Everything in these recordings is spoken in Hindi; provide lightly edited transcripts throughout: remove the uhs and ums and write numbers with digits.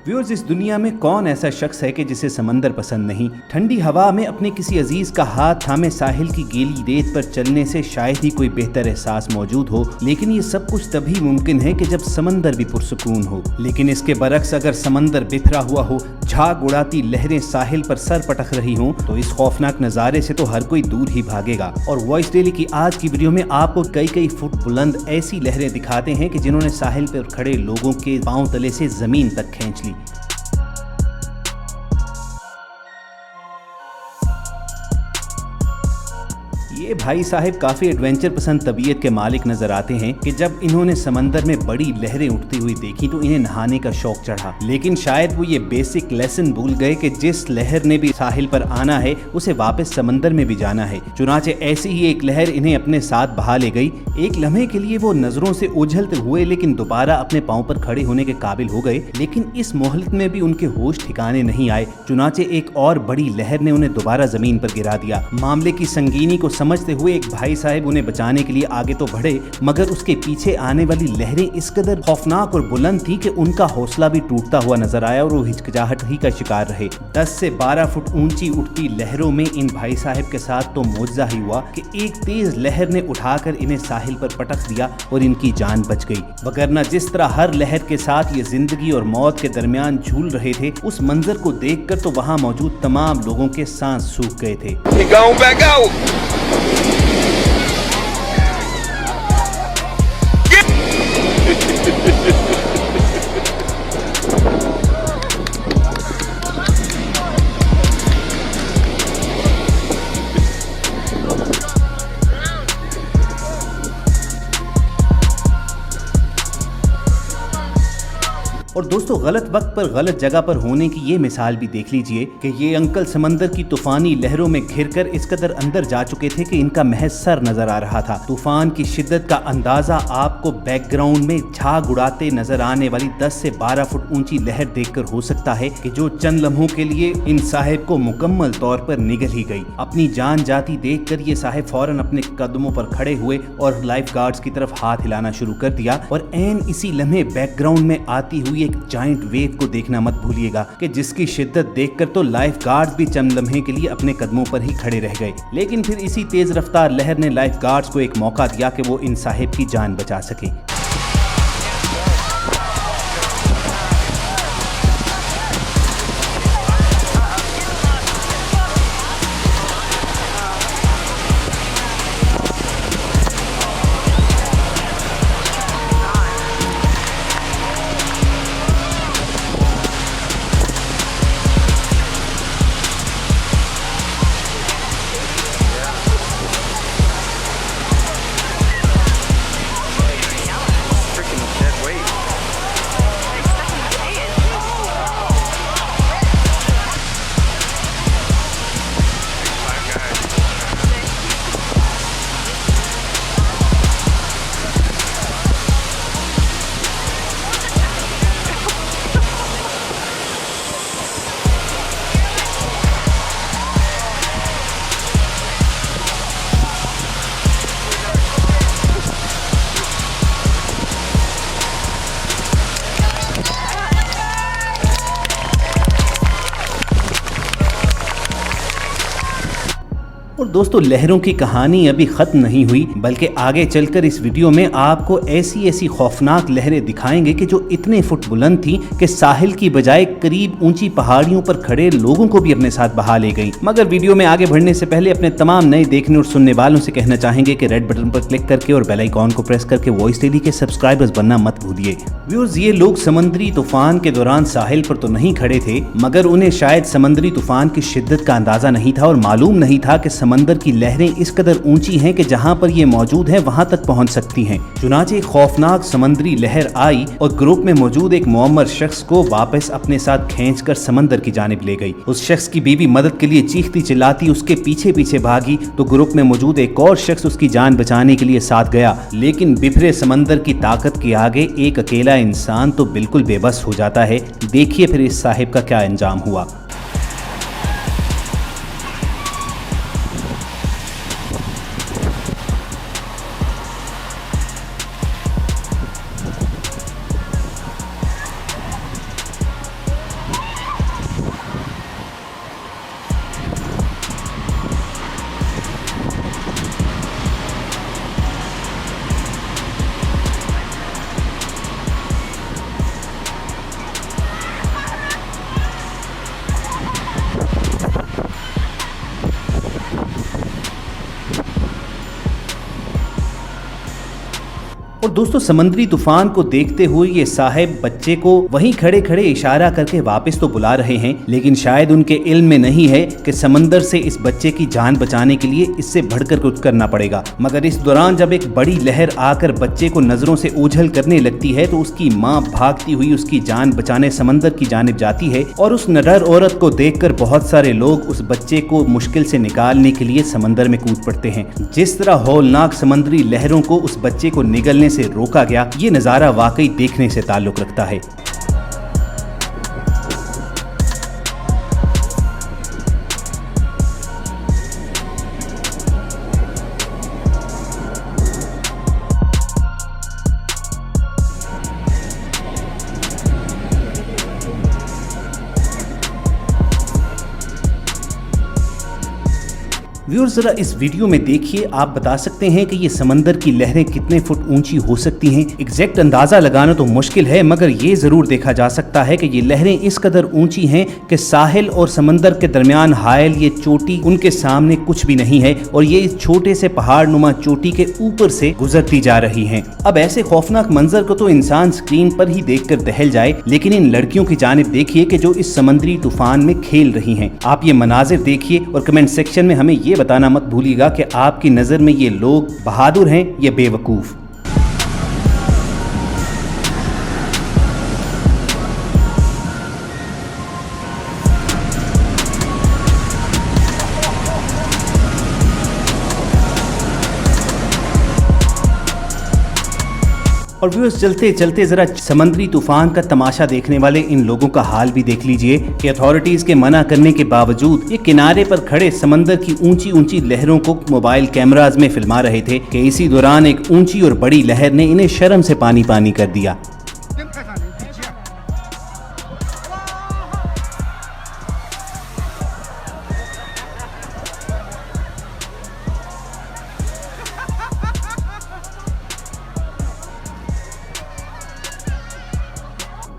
व्यूअर्स, इस दुनिया में कौन ऐसा शख्स है कि जिसे समंदर पसंद नहीं। ठंडी हवा में अपने किसी अजीज का हाथ थामे साहिल की गीली रेत पर चलने से शायद ही कोई बेहतर एहसास मौजूद हो, लेकिन ये सब कुछ तभी मुमकिन है कि जब समंदर भी पुरसुकून हो। लेकिन इसके बरक्स अगर समंदर बिखरा हुआ हो, झाग उड़ाती लहरें साहिल पर सर पटक रही हों, तो इस खौफनाक नज़ारे से तो हर कोई दूर ही भागेगा। और वॉइस डेली की आज की वीडियो में आपको कई फुट बुलंद ऐसी लहरें दिखाते हैं कि जिन्होंने साहिल पर खड़े लोगों के पांव तले से जमीन तक खींच ली। ये भाई साहब काफी एडवेंचर पसंद तबीयत के मालिक नजर आते हैं कि जब इन्होंने समंदर में बड़ी लहरें उठती हुई देखी तो इन्हें नहाने का शौक चढ़ा। लेकिन शायद वो ये बेसिक लेसन भूल गए कि जिस लहर ने भी साहिल पर आना है उसे वापस समंदर में भी जाना है। चुनाचे ऐसी ही एक लहर इन्हें अपने साथ बहा ले गई। एक लम्हे के लिए वो नजरों से उछलते हुए लेकिन दोबारा अपने पांव पर खड़े होने के काबिल हो गए। लेकिन इस मोहलत में भी उनके होश ठिकाने नहीं आए। चुनाचे एक और बड़ी लहर ने उन्हें दोबारा जमीन पर गिरा दिया। मामले की संगीनी को समझते हुए एक भाई साहब उन्हें बचाने के लिए आगे तो बढ़े, मगर उसके पीछे आने वाली लहरें इस कदर खौफनाक और बुलंद थी कि उनका हौसला भी टूटता हुआ नजर आया और वो हिचकिचाहट ही का शिकार रहे। 10 से 12 फुट ऊंची उठती लहरों में इन भाई साहब के साथ तो मौजज़ा ही हुआ कि एक तेज लहर ने उठाकर इन्हें साहिल पर पटक दिया और इनकी जान बच गई। वगरना जिस तरह हर लहर के साथ ये जिंदगी और मौत के दरमियान झूल रहे थे, उस मंजर को देखकर तो वहाँ मौजूद तमाम लोगों के सांस सूख गए थे। और दोस्तों, गलत वक्त पर गलत जगह पर होने की ये मिसाल भी देख लीजिए कि ये अंकल समंदर की तूफानी लहरों में घिरकर इस कदर अंदर जा चुके थे कि इनका महज सर नजर आ रहा था। तूफान की शिद्दत का अंदाजा आपको बैकग्राउंड में झाग उड़ाते नजर आने वाली 10 से 12 फुट ऊंची लहर देखकर हो सकता है कि जो चंद लम्हों के लिए इन साहिब को मुकम्मल तौर पर निगल ही गई। अपनी जान जाती देखकर ये साहिब फौरन अपने कदमों पर खड़े हुए और लाइफ गार्ड्स की तरफ हाथ हिलाना शुरू कर दिया। और एन इसी लम्हे बैकग्राउंड में आती हुई एक जायंट वेव को देखना मत भूलिएगा कि जिसकी शिद्दत देखकर तो लाइफ गार्ड्स भी चंद लम्हे के लिए अपने कदमों पर ही खड़े रह गए। लेकिन फिर इसी तेज रफ्तार लहर ने लाइफ गार्ड्स को एक मौका दिया कि वो इन साहिब की जान बचा सके। और दोस्तों, लहरों की कहानी अभी खत्म नहीं हुई, बल्कि आगे चलकर इस वीडियो में आपको ऐसी खौफनाक लहरें दिखाएंगे कि जो इतने फुट बुलंद थी कि साहिल की बजाय करीब ऊंची पहाड़ियों पर खड़े लोगों को भी अपने साथ बहा ले गई। मगर वीडियो में आगे बढ़ने से पहले अपने तमाम नए देखने और सुनने वालों से कहना चाहेंगे कि रेड बटन पर क्लिक करके और बेल आइकॉन को प्रेस करके वॉइस डेली के सब्सक्राइबर्स बनना मत भूलिए। व्यूअर्स, ये लोग समुद्री तूफान के दौरान साहिल पर तो नहीं खड़े थे, मगर उन्हें शायद समुद्री तूफान की शिद्दत का अंदाजा नहीं था और मालूम नहीं था कि समंदर की लहरें इस कदर ऊंची हैं कि जहां पर ये मौजूद है वहां तक पहुंच सकती हैं। चुनाचे एक खौफनाक समंदरी लहर आई और ग्रुप में मौजूद एक मुअम्मर शख्स को वापस अपने साथ खींचकर समंदर की जानिब ले गई। उस शख्स की बीवी मदद के लिए चीखती चिल्लाती उसके पीछे पीछे भागी तो ग्रुप में मौजूद एक और शख्स उसकी जान बचाने के लिए साथ गया। लेकिन बिफरे समंदर की ताकत के आगे एक अकेला इंसान तो बिल्कुल बेबस हो जाता है। देखिए फिर इस साहिब का क्या अंजाम हुआ। और दोस्तों समुद्री तूफान को देखते हुए ये साहिब बच्चे को वहीं खड़े खड़े इशारा करके वापस तो बुला रहे हैं, लेकिन शायद उनके इल्म में नहीं है कि समंदर से इस बच्चे की जान बचाने के लिए इससे बढ़कर कुछ करना पड़ेगा। मगर इस दौरान जब एक बड़ी लहर आकर बच्चे को नजरों से ओझल करने लगती है तो उसकी माँ भागती हुई उसकी जान बचाने समंदर की जानिब जाती है और उस नडर औरत को देखकर बहुत सारे लोग उस बच्चे को मुश्किल से निकालने के लिए समंदर में कूद पड़ते हैं। जिस तरह हौलनाक समुद्री लहरों को उस बच्चे को निगलने से रोका गया, ये नजारा वाकई देखने से ताल्लुक रखता है। व्यूअर्स जरा इस वीडियो में देखिए, आप बता सकते हैं कि ये समंदर की लहरें कितने फुट ऊंची हो सकती हैं। एग्जैक्ट अंदाजा लगाना तो मुश्किल है, मगर ये जरूर देखा जा सकता है कि ये लहरें इस कदर ऊंची हैं कि साहिल और समंदर के दरमियान हायल ये चोटी उनके सामने कुछ भी नहीं है और ये इस छोटे से पहाड़ नुमा चोटी के ऊपर से गुजरती जा रही हैं। अब ऐसे खौफनाक मंजर को तो इंसान स्क्रीन पर ही देखकर दहल जाए, लेकिन इन लड़कियों की जानिब देखिए कि जो इस समुद्री तूफान में खेल रही हैं। आप ये मनाजिर देखिए और कमेंट सेक्शन में हमें ये बताना मत भूलिएगा कि आपकी नजर में ये लोग बहादुर हैं या बेवकूफ। और व्यूअर्स चलते चलते जरा समुद्री तूफान का तमाशा देखने वाले इन लोगों का हाल भी देख लीजिए कि अथॉरिटीज के मना करने के बावजूद ये किनारे पर खड़े समंदर की ऊंची ऊंची लहरों को मोबाइल कैमराज में फिल्मा रहे थे कि इसी दौरान एक ऊंची और बड़ी लहर ने इन्हें शर्म से पानी पानी कर दिया।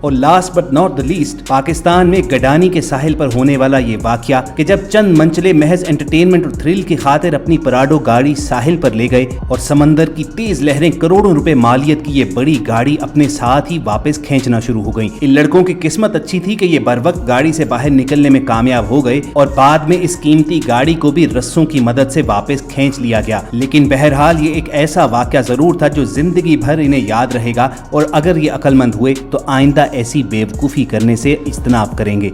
और last but not the least, Pakistan में गडानी के साहिल पर होने वाला ये वाकया कि जब चंद मंचले महज एंटरटेनमेंट और थ्रिल की खातिर अपनी पराडो गाड़ी साहिल पर ले गए और समंदर की तेज लहरें करोड़ों रुपए मालियत की ये बड़ी गाड़ी अपने साथ ही वापस खींचना शुरू हो गई। इन लड़कों की किस्मत अच्छी थी कि ये बर वक्त गाड़ी से बाहर निकलने में कामयाब हो गए और बाद में इस कीमती गाड़ी को भी रस्सों की मदद से वापस खींच लिया गया। लेकिन बहरहाल ये एक ऐसा वाकया जरूर था जो जिंदगी भर इन्हें याद रहेगा और अगर ये अक्लमंद हुए तो आइंदा ऐसी बेवकूफी करने से इज्तनाब करेंगे।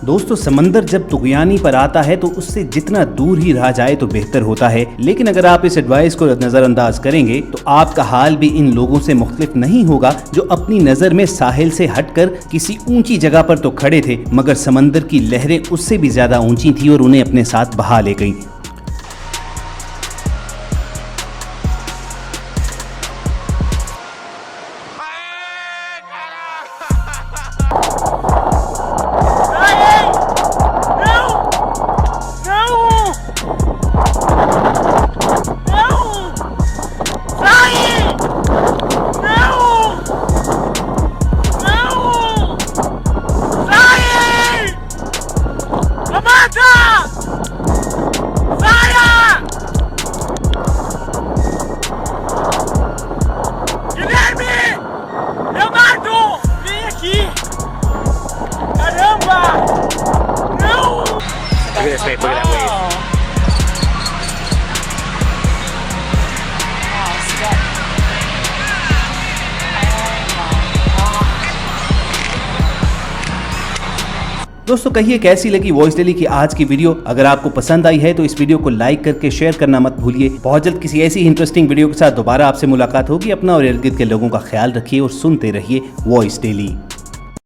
दोस्तों समंदर जब तुगयानी पर आता है तो उससे जितना दूर ही रहा जाए तो बेहतर होता है, लेकिन अगर आप इस एडवाइस को नजरअंदाज करेंगे तो आपका हाल भी इन लोगों से मुख्तलिफ नहीं होगा जो अपनी नजर में साहिल से हटकर किसी ऊंची जगह पर तो खड़े थे मगर समंदर की लहरें उससे भी ज्यादा ऊंची थी और उन्हें अपने साथ बहा ले गई। Look at this, babe. Look at that wave. दोस्तों कहिए कैसी लगी वॉइस डेली की आज की वीडियो। अगर आपको पसंद आई है तो इस वीडियो को लाइक करके शेयर करना मत भूलिए। बहुत जल्द किसी ऐसी इंटरेस्टिंग वीडियो के साथ दोबारा आपसे मुलाकात होगी। अपना और इर्द गिर्द के लोगों का ख्याल रखिए और सुनते रहिए वॉइस डेली।